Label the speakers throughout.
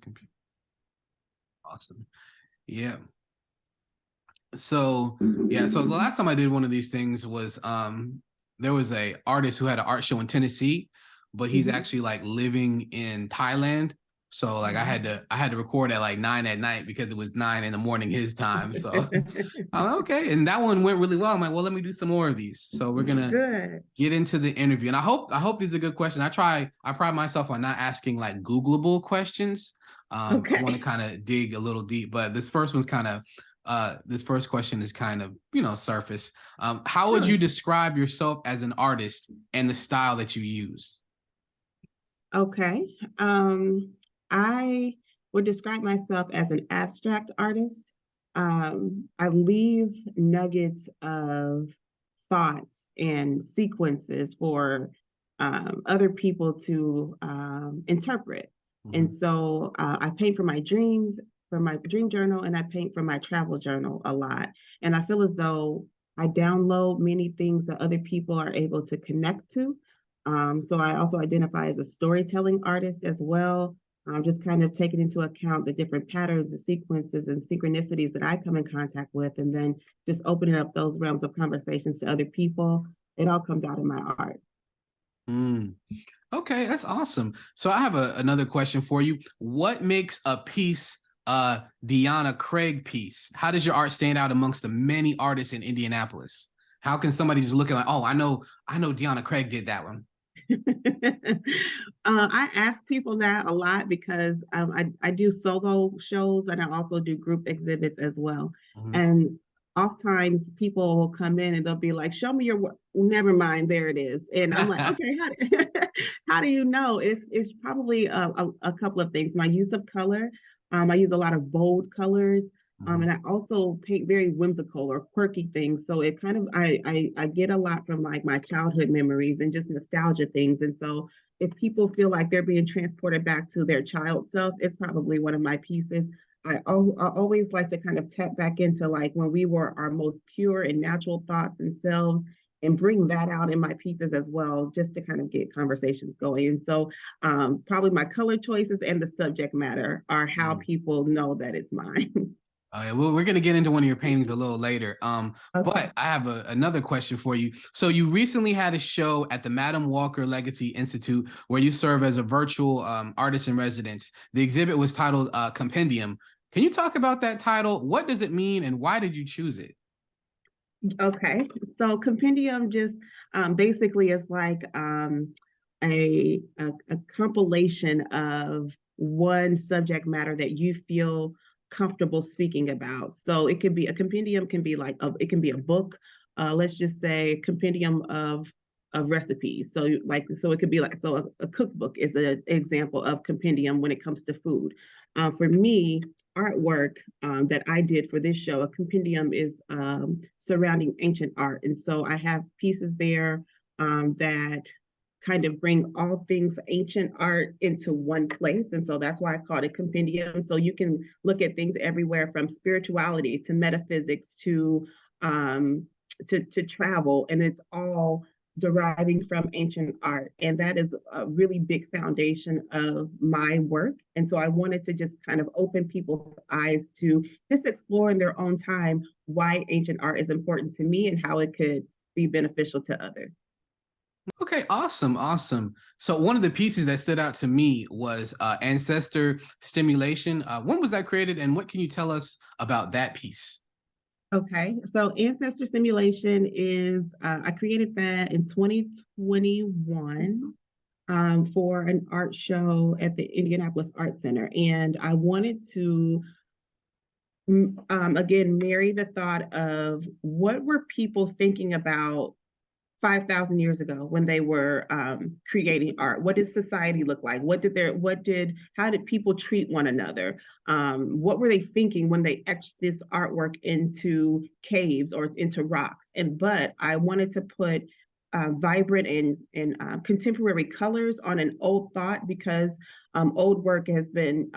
Speaker 1: computer. Awesome. Yeah. So so the last time I did one of these things was there was a artist who had an art show in Tennessee, but he's actually like living in Thailand. So like I had to record at like 9 at night because it was 9 in the morning his time. So I'm like, okay. And that one went really well. I'm like, well, let me do some more of these. So we're gonna get into the interview. And I hope these are good questions. I pride myself on not asking like Googleable questions. I want to kind of dig a little deep, but this first question is kind of, surface. How would you describe yourself as an artist and the style that you use?
Speaker 2: Okay. I would describe myself as an abstract artist. I leave nuggets of thoughts and sequences for other people to interpret. And so I paint from my dreams, from my dream journal, and I paint from my travel journal a lot. And I feel as though I download many things that other people are able to connect to. So I also identify as a storytelling artist as well. Just kind of taking into account the different patterns and sequences and synchronicities that I come in contact with, and then just opening up those realms of conversations to other people. It all comes out in my art.
Speaker 1: Okay, that's awesome. So I have another question for you. What makes a piece a Deonna Craig piece? How does your art stand out amongst the many artists in Indianapolis? How can somebody just look at like, oh, I know Deonna Craig did that one?
Speaker 2: I ask people that a lot because I do solo shows and I also do group exhibits as well. And oftentimes people will come in and they'll be like, show me your work. Never mind, there it is. And I'm like, okay, how do you know? It's probably a couple of things. My use of color. I use a lot of bold colors. And I also paint very whimsical or quirky things. So it kind of, I get a lot from like my childhood memories and just nostalgia things. And so if people feel like they're being transported back to their child self, it's probably one of my pieces. I always like to kind of tap back into like when we were our most pure and natural thoughts and selves, and bring that out in my pieces as well, just to kind of get conversations going. And so probably my color choices and the subject matter are how people know that it's mine.
Speaker 1: Well, we're going to get into one of your paintings a little later. But I have another question for you. So you recently had a show at the Madam Walker Legacy Institute where you serve as a virtual artist in residence. The exhibit was titled Compendium. Can you talk about that title? What does it mean and why did you choose it?
Speaker 2: Okay, so compendium just basically is like a compilation of one subject matter that you feel comfortable speaking about. So it can be a compendium, can be like it can be a book. Let's just say compendium of recipes. So it could be like a cookbook is an example of compendium when it comes to food. For me, artwork that I did for this show, a compendium is surrounding ancient art. And so I have pieces there that kind of bring all things ancient art into one place. And so that's why I called it compendium. So you can look at things everywhere from spirituality to metaphysics to travel, and it's all deriving from ancient art. And that is a really big foundation of my work. And so I wanted to just kind of open people's eyes to just explore in their own time why ancient art is important to me and how it could be beneficial to others.
Speaker 1: Okay, awesome. So one of the pieces that stood out to me was ancestor stimulation. When was that created and what can you tell us about that piece?
Speaker 2: Okay, so ancestor simulation is, I created that in 2021 for an art show at the Indianapolis Art Center. And I wanted to, again, marry the thought of what were people thinking about 5,000 years ago when they were creating art. What did society look like? How did people treat one another? What were they thinking when they etched this artwork into caves or into rocks? But I wanted to put vibrant and contemporary colors on an old thought, because old work has been,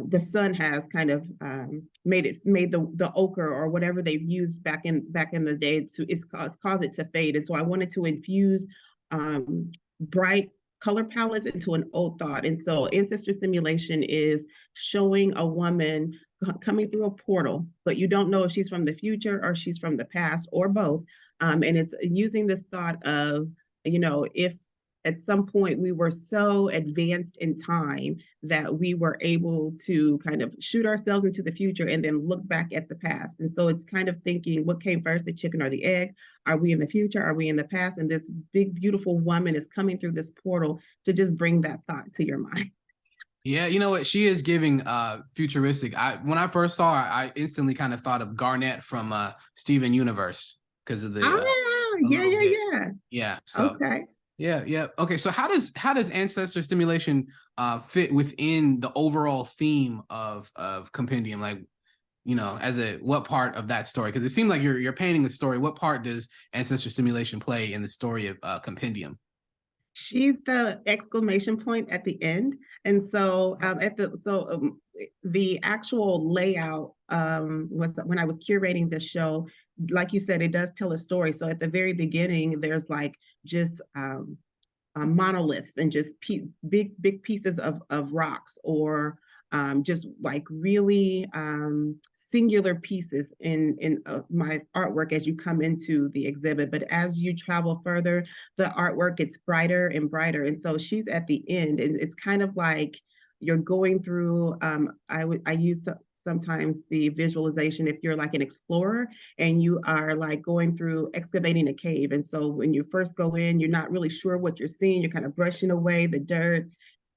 Speaker 2: the sun has kind of made the ochre or whatever they've used back in the day to it's caused it to fade. And so I wanted to infuse bright color palettes into an old thought. And so ancestor simulation is showing a woman coming through a portal, but you don't know if she's from the future or she's from the past or both. And it's using this thought of, if at some point we were so advanced in time that we were able to kind of shoot ourselves into the future and then look back at the past. And so it's kind of thinking, what came first, the chicken or the egg? Are we in the future? Are we in the past? And this big, beautiful woman is coming through this portal to just bring that thought to your mind.
Speaker 1: Yeah, you know what? She is giving futuristic. When I first saw her, I instantly kind of thought of Garnet from Steven Universe because of the
Speaker 2: yeah,
Speaker 1: little
Speaker 2: yeah,
Speaker 1: bit.
Speaker 2: yeah.
Speaker 1: Yeah. So
Speaker 2: Okay.
Speaker 1: yeah. Okay. So how does ancestor stimulation fit within the overall theme of Compendium? Like, what part of that story? Because it seemed like you're painting a story. What part does ancestor stimulation play in the story of Compendium?
Speaker 2: She's the exclamation point at the end. And so the actual layout was when I was curating the show, like you said, it does tell a story. So at the very beginning, there's like just monoliths and just big pieces of rocks, or just like really singular pieces in my artwork as you come into the exhibit. But as you travel further, the artwork gets brighter and brighter. And so she's at the end, and it's kind of like you're going through. I use sometimes the visualization if you're like an explorer and you are like going through excavating a cave. And so when you first go in, you're not really sure what you're seeing. You're kind of brushing away the dirt,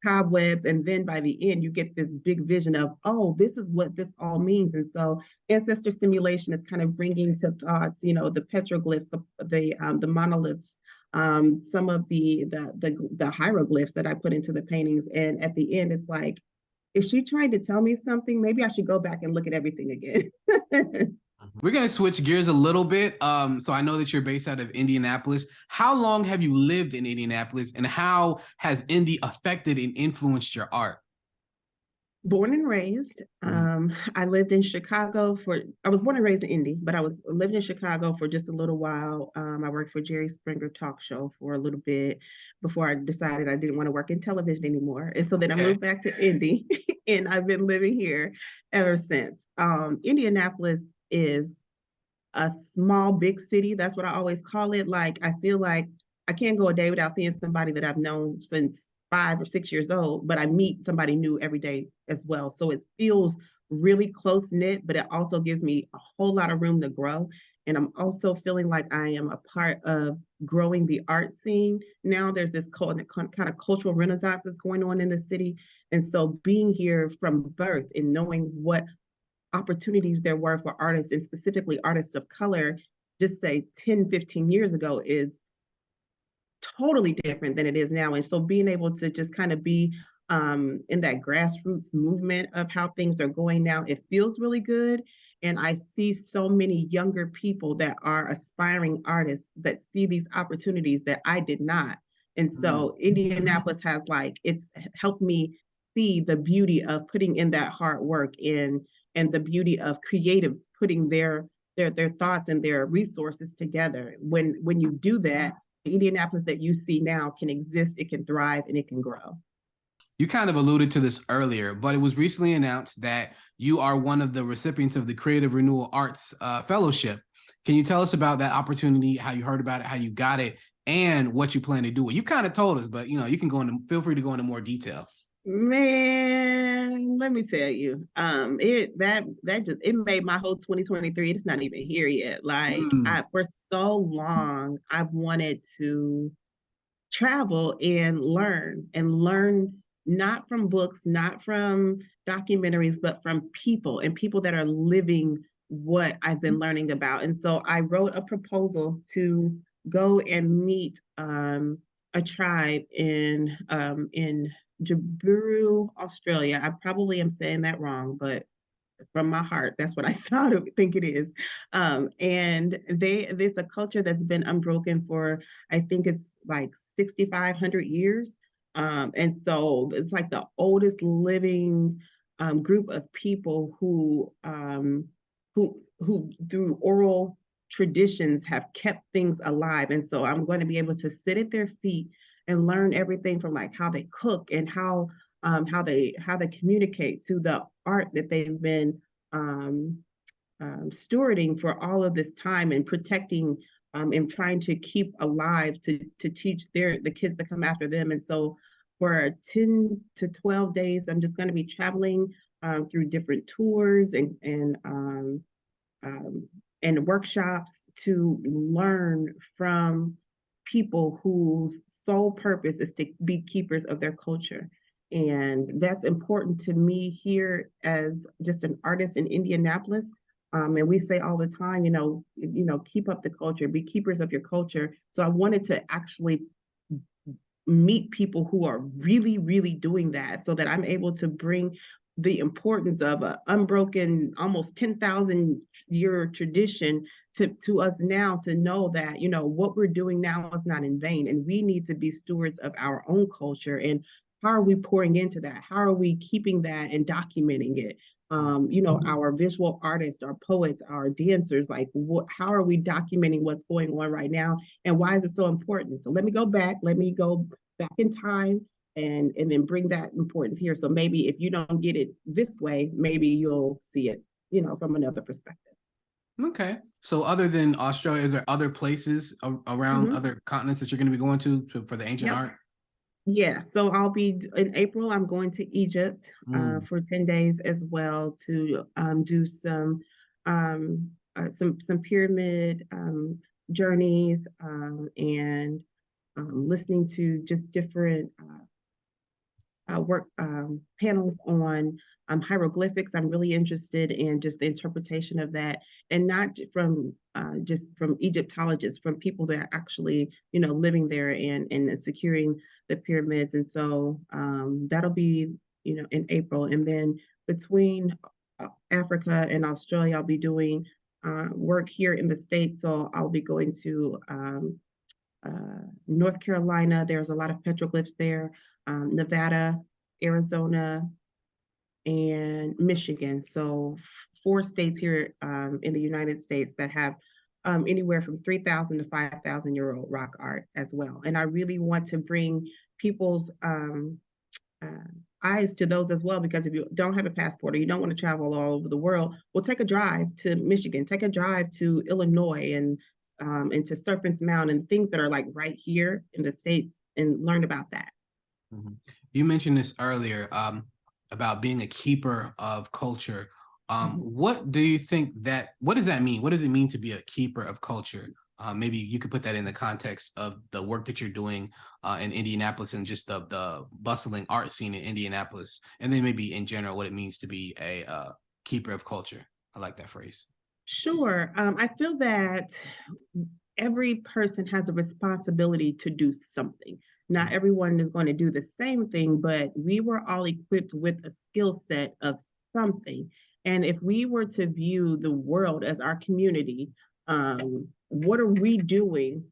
Speaker 2: cobwebs, and then by the end you get this big vision of, oh, this is what this all means. And so ancestor simulation is kind of bringing to thoughts, the petroglyphs, the monoliths, some of the hieroglyphs that I put into the paintings. And at the end, it's like, is she trying to tell me something? Maybe I should go back and look at everything again.
Speaker 1: We're gonna switch gears a little bit. So I know that you're based out of Indianapolis. How long have you lived in Indianapolis, and how has Indy affected and influenced your art?
Speaker 2: Born and raised. I lived in Chicago I was born and raised in Indy, but I was living in Chicago for just a little while. I worked for Jerry Springer talk show for a little bit before I decided I didn't want to work in television anymore. And so then I moved back to Indy and I've been living here ever since. Indianapolis is a small, big city. That's what I always call it. Like, I feel like I can't go a day without seeing somebody that I've known since 5 or 6 years old, but I meet somebody new every day as well. So it feels really close knit, but it also gives me a whole lot of room to grow. And I'm also feeling like I am a part of growing the art scene. Now there's this kind of cultural renaissance that's going on in the city. And so being here from birth and knowing what opportunities there were for artists, and specifically artists of color, just say 10, 15 years ago, is totally different than it is now. And so being able to just kind of be in that grassroots movement of how things are going now, it feels really good. And I see so many younger people that are aspiring artists that see these opportunities that I did not. And so Indianapolis has it's helped me see the beauty of putting in that hard work in, and the beauty of creatives putting their thoughts and their resources together. When you do that, the Indianapolis that you see now can exist, it can thrive, and it can grow.
Speaker 1: You kind of alluded to this earlier, but it was recently announced that you are one of the recipients of the Creative Renewal Arts Fellowship. Can you tell us about that opportunity, how you heard about it, how you got it, and what you plan to do? You kind of told us, but you can feel free to go into more detail.
Speaker 2: Man, let me tell you, it made my whole 2023. It's not even here yet. For so long, I've wanted to travel and learn not from books, not from documentaries, but from people, and people that are living what I've been learning about. And so I wrote a proposal to go and meet a tribe in Jabiru, Australia. I probably am saying that wrong, but from my heart, that's what I think it is. And there's a culture that's been unbroken for, I think it's like 6,500 years. And so it's like the oldest living group of people who through oral traditions have kept things alive. And so I'm going to be able to sit at their feet and learn everything from like how they cook and how they communicate to the art that they've been stewarding for all of this time and protecting and trying to keep alive to teach the kids that come after them. And so for 10 to 12 days, I'm just going to be traveling through different tours and workshops to learn from people whose sole purpose is to be keepers of their culture. And that's important to me here as just an artist in Indianapolis. And we say all the time, keep up the culture, be keepers of your culture. So I wanted to actually meet people who are really, really doing that so that I'm able to bring the importance of an unbroken, almost 10,000 year tradition to us now, to know that, what we're doing now is not in vain. And we need to be stewards of our own culture. And how are we pouring into that? How are we keeping that and documenting it? Our visual artists, our poets, our dancers, like how are we documenting what's going on right now? And why is it so important? So let me go back in time and then bring that importance here. So maybe if you don't get it this way, maybe you'll see it, from another perspective.
Speaker 1: Okay. So other than Australia, is there other places around other continents that you're going to be going to for the ancient art?
Speaker 2: Yeah, so I'll be in April. I'm going to Egypt for 10 days as well to do some pyramid journeys and listening to just different work panels on hieroglyphics. I'm really interested in just the interpretation of that, and not from just from Egyptologists, from people that are actually, living there and securing the pyramids. And so that'll be, in April. And then between Africa and Australia, I'll be doing work here in the States. So I'll be going to North Carolina. There's a lot of petroglyphs there. Nevada, Arizona, and Michigan. So 4 states here in the United States that have anywhere from 3,000 to 5,000 year old rock art as well. And I really want to bring people's eyes to those as well, because if you don't have a passport or you don't want to travel all over the world, well, take a drive to Michigan, take a drive to Illinois and to Serpent's Mound and things that are like right here in the States, and learn about that.
Speaker 1: You mentioned this earlier about being a keeper of culture. What do you think what does that mean? What does it mean to be a keeper of culture? Maybe you could put that in the context of the work that you're doing in Indianapolis and just the bustling art scene in Indianapolis, and then maybe in general what it means to be a keeper of culture. I like that phrase.
Speaker 2: Sure. I feel that every person has a responsibility to do something. Not everyone is going to do the same thing, but we were all equipped with a skill set of something. And if we were to view the world as our community, what are we doing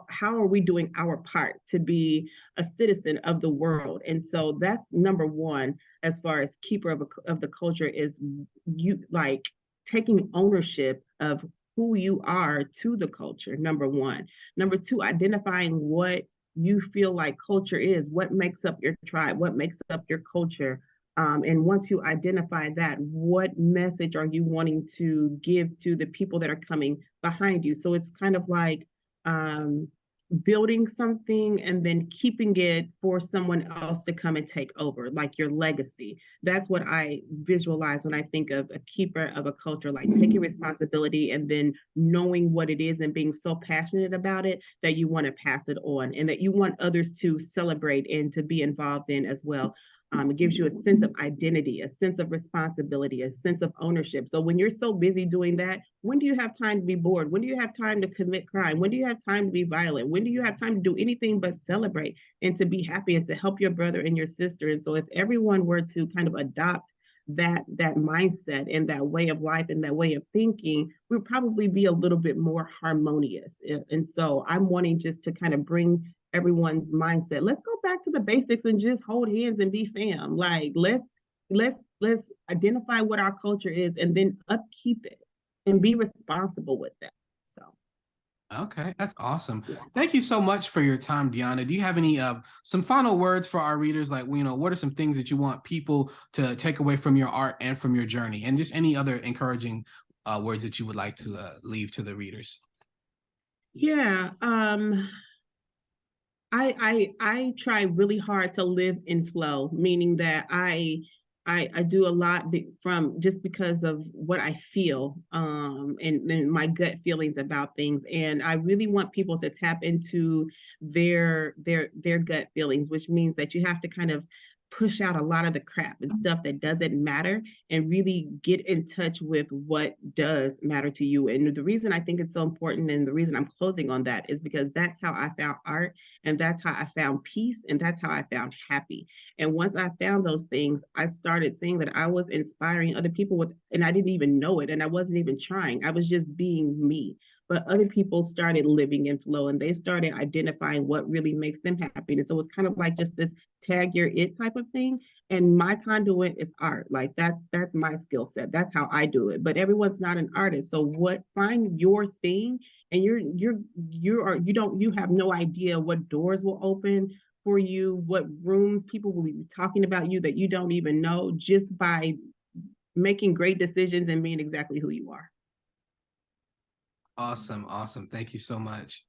Speaker 2: how are we doing our part to be a citizen of the world? And so that's number one, as far as keeper of the culture, is you like taking ownership of who you are to the culture, number one. Number two, identifying what you feel like culture is, what makes up your tribe, what makes up your culture. And once you identify that, what message are you wanting to give to the people that are coming behind you? So it's kind of like building something and then keeping it for someone else to come and take over, like your legacy. That's what I visualize when I think of a keeper of a culture, like taking responsibility and then knowing what it is and being so passionate about it that you want to pass it on and that you want others to celebrate and to be involved in as well. It gives you a sense of identity, a sense of responsibility, a sense of ownership. So when you're so busy doing that, when do you have time to be bored? When do you have time to commit crime? When do you have time to be violent? When do you have time to do anything but celebrate and to be happy and to help your brother and your sister? And so if everyone were to kind of adopt that mindset and that way of life and that way of thinking, we'd probably be a little bit more harmonious. And so I'm wanting just to kind of bring everyone's mindset. Let's go back to the basics and just hold hands and be fam. Like let's identify what our culture is and then upkeep it and be responsible with that. So
Speaker 1: Okay, that's awesome.
Speaker 2: Yeah.
Speaker 1: Thank you so much for your time, Deonna. Do you have any some final words for our readers? Like, you know, what are some things that you want people to take away from your art and from your journey, and just any other encouraging words that you would like to leave to the readers?
Speaker 2: Yeah. I try really hard to live in flow, meaning that I do a lot from just because of what I feel, and my gut feelings about things, and I really want people to tap into their gut feelings, which means that you have to kind of push out a lot of the crap and stuff that doesn't matter and really get in touch with what does matter to you. And the reason I think it's so important, and the reason I'm closing on that, is because that's how I found art, and that's how I found peace, and that's how I found happy. And once I found those things, I started seeing that I was inspiring other people with, and I didn't even know it, and I wasn't even trying. I was just being me. But other people started living in flow, and they started identifying what really makes them happy. And so it's kind of like just this tag your it type of thing. And my conduit is art. Like that's my skill set. That's how I do it. But everyone's not an artist. So what, find your thing, and you have no idea what doors will open for you, what rooms people will be talking about you that you don't even know, just by making great decisions and being exactly who you are.
Speaker 1: Awesome, awesome. Thank you so much.